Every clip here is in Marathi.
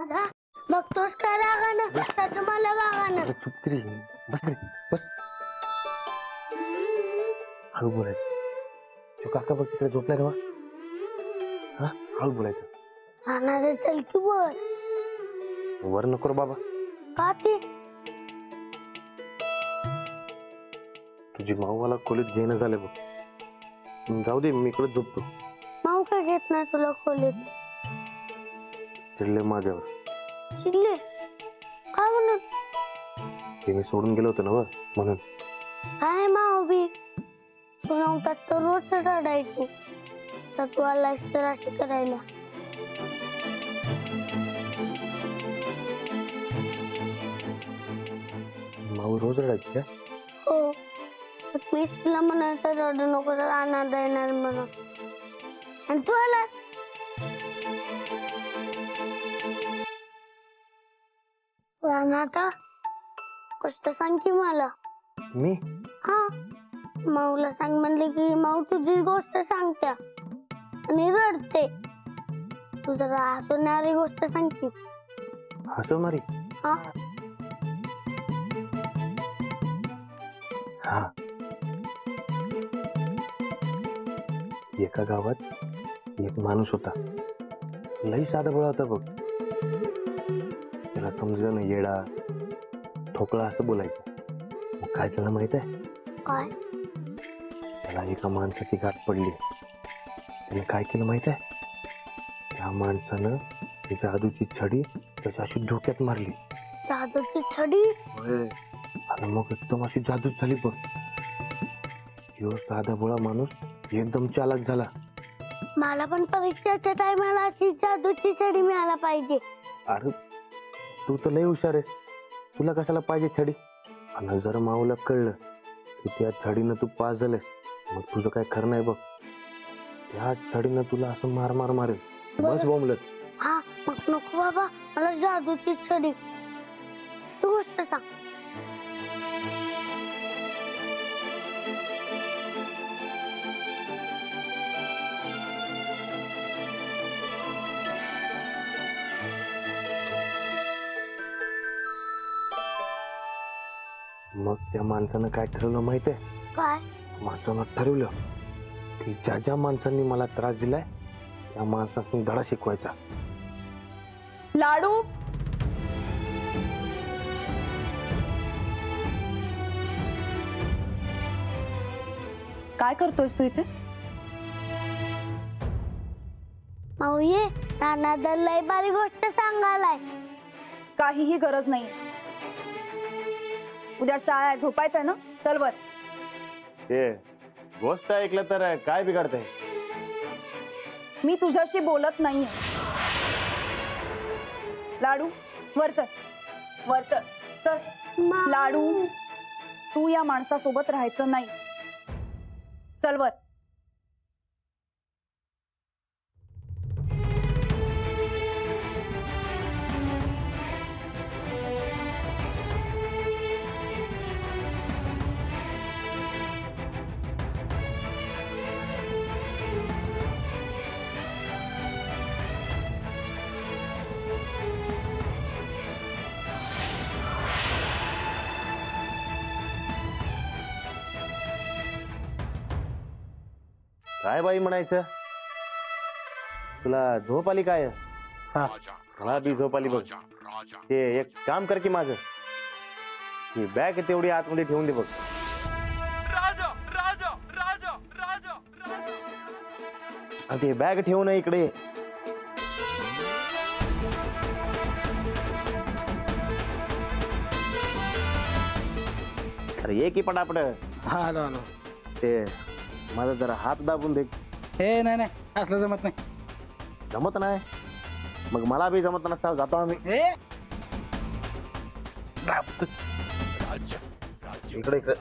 दादा बघतोस का रागानं सध्या मला वागानं चुप तरी बस रे बस हळू बोलायचं तो काका बघ तिकडे झोपलाय ना हा हळू बोलायचं राहणार चल की वर नको रे बाबा का ते तुझी माऊ मला खोलीत घेणं झालं बघ जाऊ दे मी इकडे झोपतो माऊ का घेत नाही तुला खोलीत चिडले माझ्यावर शिकले काय म्हणून ते मी सोडून गेलो होतो ना व म्हणून काय माऊ बी तू नव्हतास तर रोज रडायची तर तू आलास तर असे करायला माऊ रोज रडायची का हो मीच तुला म्हणायचं रडू नको तर आनंद येणार म्हणून आणि तू आलास आता गोष्ट सांग की मला मी हा माऊला सांग म्हणले की माऊ तुझी गोष्ट सांगत्या आणि रडते तू जरा हसवणारी गोष्ट सांग की हसवणारी हा हा एका गावात एक माणूस होता लई साधा बोळा होता बघ त्याला समजलं ना येडा ठोकळा असं बोलायचं मग काय झालं माहित आहे काय त्याला एका माणसाची गाठ पडली त्याने काय केलं माहित आहे त्या माणसानं ती जादूची छडी त्याच्या अशी डोक्यात मारली जादूची छडी आणि मग एकदम अशी जादूच झाली बघ ह्यो साधा बोळा माणूस एकदम चालाक झाला मला पण परीक्षेच्या टायमाला अशी जादूची छडी मिळायला पाहिजे अरे तू तर लय हुशार आहेस तुला कशाला पाहिजे छडी आणि जर माऊला कळलं की त्या छडीनं तू पास झालेस मग तुझं काय खरं नाही बघ त्या छडीनं तुला असं मार मार मारेल बस बोंबलत हा मग नको बाबा मला जादूची छडी तू गोष्ट सांग मग त्या माणसानं काय ठरवलं माहित आहे काय माणसानं ठरवलं की ज्या ज्या माणसांनी मला त्रास दिलाय त्या माणसांनी धडा शिकवायचा लाडू काय करतोयस तू इथे माऊ ये नाना लय बारी गोष्ट सांगायलाय काहीही गरज नाही उद्या शाळा आहे झोपायचंय ना चल वर ते गोष्ट ऐकलं तर काय बिघडतंय मी तुझ्याशी बोलत नाहीये लाडू वर चल वर चल चल लाडू तू या माणसासोबत राहायचं नाही चल वर काय बाई म्हणायचं तुला झोप आली काय हा मला बी झोप आली बघ ते एक काम कर की माझं ही बॅग तेवढी आतमध्ये ठेवून दे बघ आणि ते बॅग ठेवू नये इकडे अरे ये की पटापट हा आलो आलो ते माझा जरा हात दाबून दे हे नाही असलं जमत नाही जमत नाही मग मला बी जमत नसता जातो आम्ही हे इकडे इकडे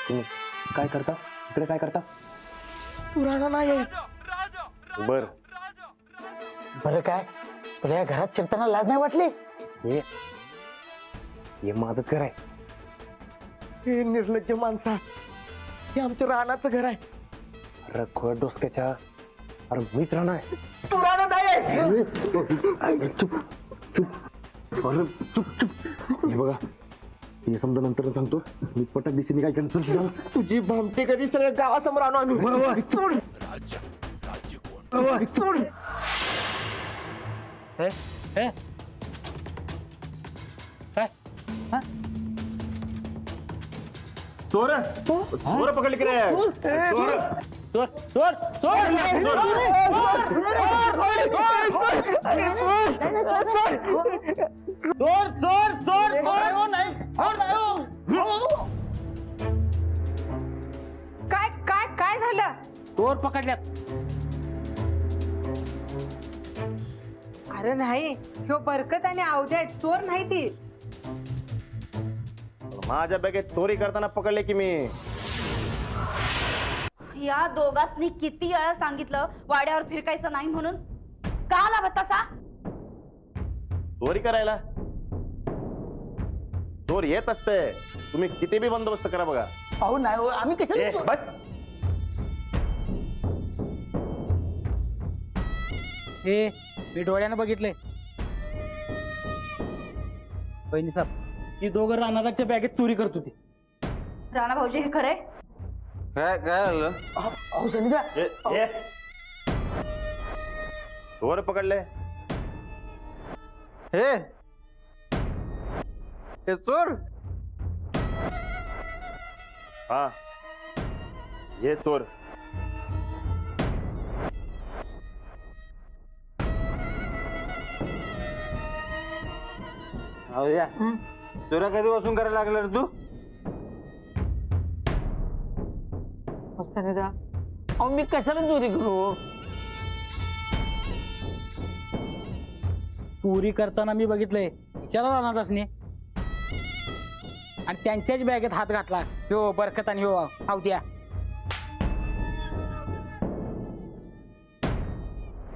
तुम्ही काय करता इकडे, काय करता? तू राहणार नाही बर, बरं काय तुला या घरात शिरताना लाज नाही वाटली? हे माझं घर आहे. हे निर्लज्ज माणसा, हे आमच्या रानाचं घर आहे. अरे खोड डोसक्याच्या, अरे मीच राहणार आहे. तू राहणार नाही. चुप चुप, अरे चुप चुप. हे बघा, हे समजा नंतर सांगतो. मी पटक दिशेने काय केलं तर तुझी भामटी कधी सगळ्या गावासमोर आणू आम्ही. सोड. सोड. चोर चोर पकडले की रे? काय काय काय झालं? चोर पकडल्यात. अरे नाही, ह्यो बरकत आणि अवध्या आहेत, चोर नाही ती. माझ्या बॅगेत चोरी करताना पकडले की मी. या दोघांनी किती वेळा सांगितलं वाड्यावर फिरकायचं नाही म्हणून? का लावत तसा? चोरी करायला चोर येत असते. तुम्ही किती बी बंदोबस्त करा बघा. अहो नाही हो, आम्ही ए, कशाला बस. हे मी डोळ्यानं बघितले. बहिणी साहेब, ही दोघं रानाच्या बॅगेत चोरी करत होती. राणा भाऊजी हे खरंय? काय काय झालं? अहो सनिदा, चोर पकडले. हे चोर. हा, ये चोर. चोऱ्या कधी वसूल करायला लागला रे तू? अहो मी कशाला चोरी करू? चोरी करताना मी बघितलंय. विचारा राहणार असणे. आणि त्यांच्याच बॅगेत हात घातला ह्यो बरकत आणि ह्यो अवध्या.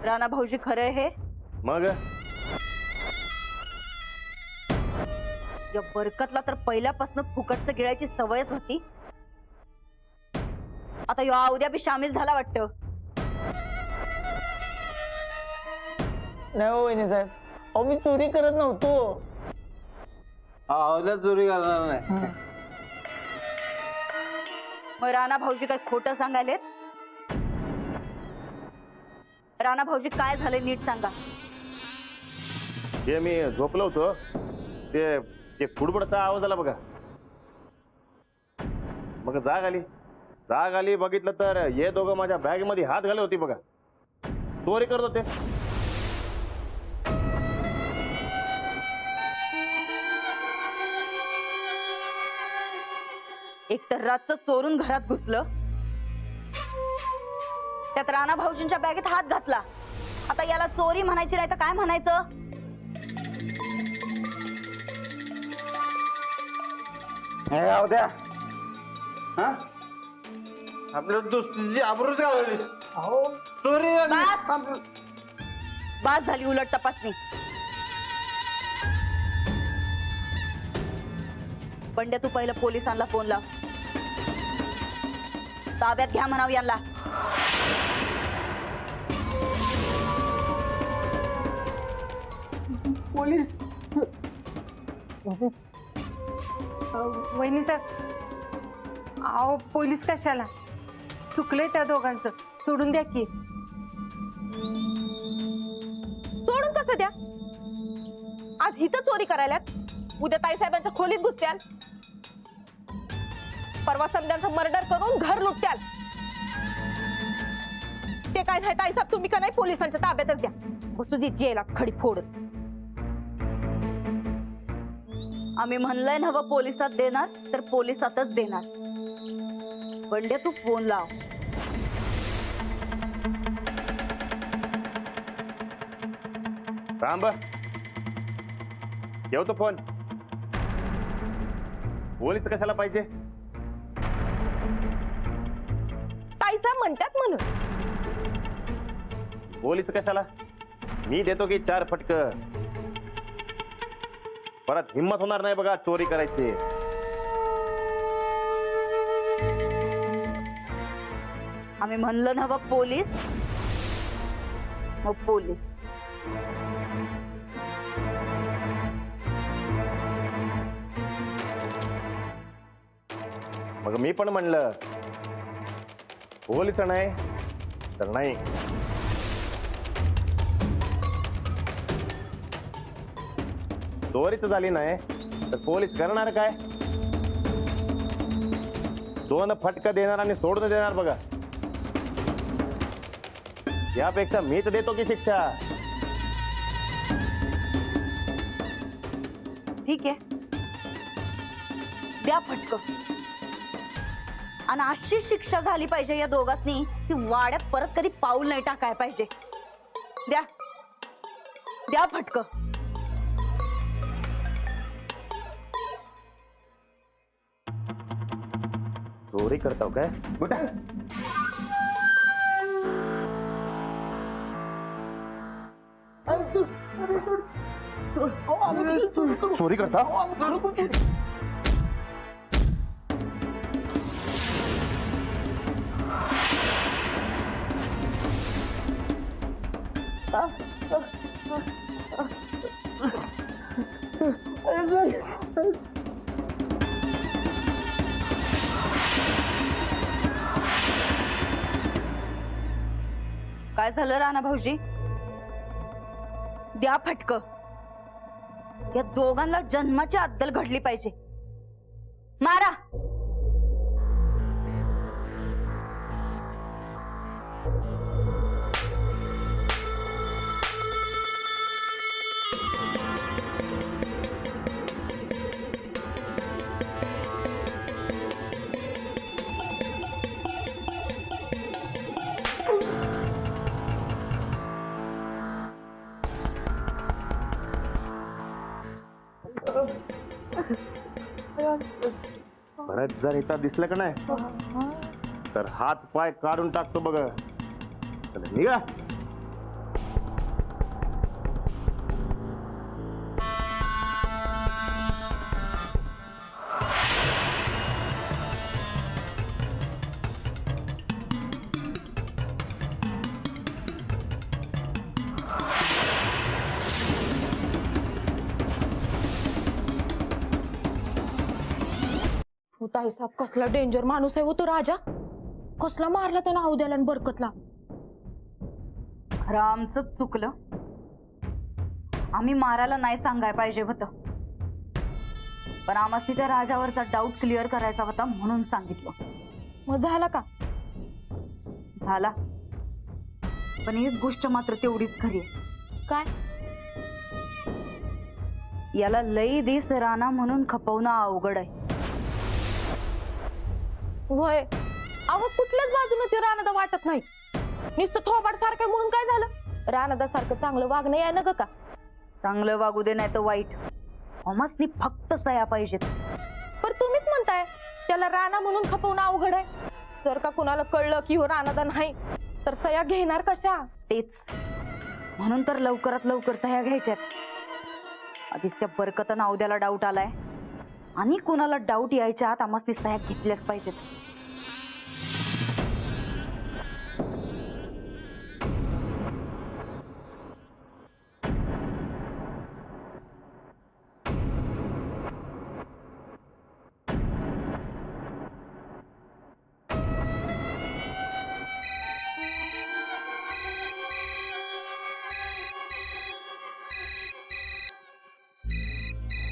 राणा भाऊजी खरंय हे? मग या बरकतला तर पहिल्यापासून फुकटचं गिळायची सवयच होती. आता या उद्या बी सामील झाला वाटतं. नाही हो वहिनी साहेब, अहो मी चोरी करत नव्हतो. अवध्या चोरी करणार नाही. मग राणा भाऊजी काय खोटं सांगायलेत? राणा भाऊजी काय झालंय नीट सांगा. हे मी झोपलो होतो, ते फुडफुडचा आवाज आला बघा. मग जाग आली बघितलं तर हे दोघं माझ्या बॅग मध्ये हात घाले होते बघा. चोरी करत होते. एक तर रातचं चोरून घरात घुसलं, त्यात राणा भाऊजींच्या बॅगेत हात घातला. आता याला चोरी म्हणायची नाही तर काय म्हणायचं? अवध्या, हा आपल्या दोस्तीची आबरूच घालवलीस. चोरी बास झाली उलट तपासणी. पंड्या, तू पहिलं पोलिसांना फोन लाव. ताब्यात घ्या म्हणाव यांना. पोलीस वहिनी साहेब, अहो पोलीस कशाला? चुकलंय त्या दोघांचं, सोडून द्या की. सोडून कसं द्या? आज हिथं चोरी करायल्यात, उद्या ताईसाहेबांच्या खोलीत घुसत्याल, परवा संध्याचं मर्डर करून घर लुटत्याल. ते काय नाही ताईसाहेब, तुम्ही का नाही पोलिसांच्या ताब्यातच द्या. बसू दे जेलात खडी फोडत. आम्ही म्हणलंय ना पोलिसात देणार तर पोलिसातच देणार. पंड्या, तू फोन लाव. थांब. ठेवतो फोन. पोलीस कशाला पाहिजे? ताईसाहेब म्हणतात म्हणून. पोलीस कशाला? मी देतो की 4 फटक. परत हिम्मत होणार नाही बघा चोरी करायची. आम्ही म्हणलं ना बघ पोलीस, मग पोलीस. मग मी पण म्हणलं पोलीस नाही तर नाही. चोरीच झाली नाही तर पोलीस करणार काय? 2 फटका देणार आणि सोडून देणार बघा. यापेक्षा मीच देतो की शिक्षा. ठीक आहे, द्या फटक. आणि अशी शिक्षा झाली पाहिजे या दोघांनी की वाड्यात परत कधी पाऊल नाही टाकाय पाहिजे. द्या द्या फटक. चोरी करताव काय? चोरी करता? काय झालं राणा भाऊजी? द्या फटक. या दोघांना जन्माची अद्दल घडली पाहिजे. मारा. परत जर इथं दिसलं का नाही तर हात पाय काढून टाकतो बघ. चला निघा. ताईसाहेब कसला डेंजर माणूस आहे हो तो राजा. कसला मारला त्यानं अवद्याला आणि बरकतला. खरं आमचंच चुकलं. आम्ही मारायला नाही सांगाय पाहिजे होतं, पण आम्हाला त्या राजावरचा डाऊट क्लिअर करायचा होता म्हणून सांगितलं. मग झाला का? झाला, पण एक गोष्ट मात्र तेवढीच खरी आहे. काय? याला लई दिस राणा म्हणून खपवणं अवघड आहे. वय अहो कुठल्याच बाजूने ते राणादा वाटत नाही. नुसतं थोबाड सारखं म्हणून काय झालं? राणादा सारखं चांगलं वागणं आहे ना ग का? चांगलं वागू दे नाही तर वाईट, आम्हासनी फक्त सया पाहिजेत. पण तुम्हीच म्हणताय त्याला राणा म्हणून खपवणं अवघड आहे. जर का कुणाला कळलं की हो राणादा नाही तर सया घेणार कशा? तेच म्हणून तर लवकरात लवकर सह्या घ्यायच्यात. आधीच त्या बरकतन अवद्याला डाऊट आलाय आणि कुणाला डाऊट यायच्या आत आम्हाला सह्या घेतल्याच पाहिजेत.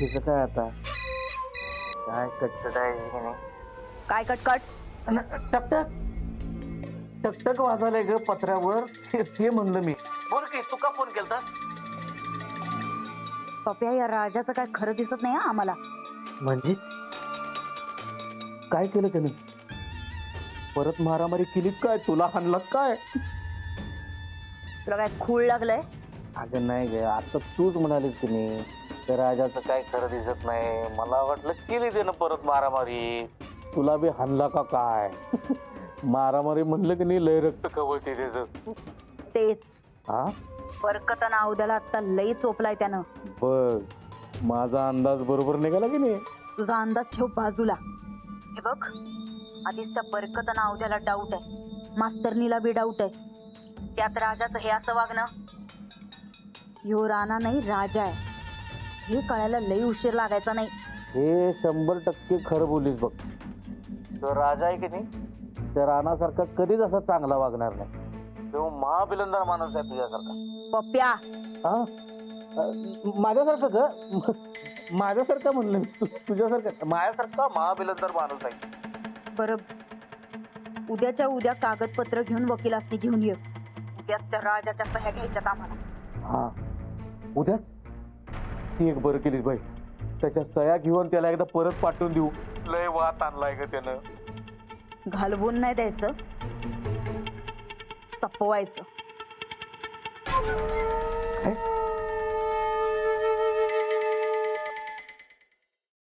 तिचं काय आता काय कटकट आहे की नाही? काय कटकट? टकटक टकटक वाजवलंय ग पत्र्यावर. ते म्हणलं मी. बोल की तू का फोन केलतास? पप्या या राजाचं काय खरं दिसत नाही आम्हाला. म्हणजे काय केलं त्याने? परत मारामारी केली काय? तुला हाणला काय? तुला काय खूळ लागलंय? अगं नाही ग, आता तूच म्हणालीस की नाही त्या राजाचं काय खरं दिसत नाही. मला वाटलं केली त्यानं परत मारामारी. तुला बी हाणला का काय? मारामारी म्हणलं की नाही लय रक्त खवळते त्याच. तेच हा बरकत नावद्याला आता लई चोपलाय त्यानं. बघ माझा अंदाज बरोबर निघाला की नाही. तुझा अंदाज ठेव बाजूला. हे बघ आधीच त्या बरकत नावद्याला डाऊट आहे, मास्तरनीला बी डाऊट आहे. त्यात राजाचं हे असं वागणं. ह्यो राणा नाही राजा आहे हे कळायला लई उशीर लागायचा नाही. हे 100% खरं बोलीस बघ. तो राजा आहे की नाही त्या राणासारखा कधीच असा चांगला वागणार नाही. तो महाबिलंदार माणूस आहे तुझ्यासारखा. पप्प्या हा माझ्यासारखं ग. माझ्यासारखं म्हणलं मी. तुझ्यासारखं माझ्यासारखा महाबिलंदार माणूस आहे. बरं उद्याच्या उद्या कागदपत्र घेऊन वकिलासनी घेऊन ये. उद्याच त्या राजाच्या सह्या घ्यायच्यात आम्हाला. हा उद्याच ती एक बरं केलीस बाई. त्याच्या सया घेऊन त्याला एकदा परत पाठवून देऊ. लय वात आणलाय ग त्यानं. घालवून नाही द्यायचं, सपवायचं.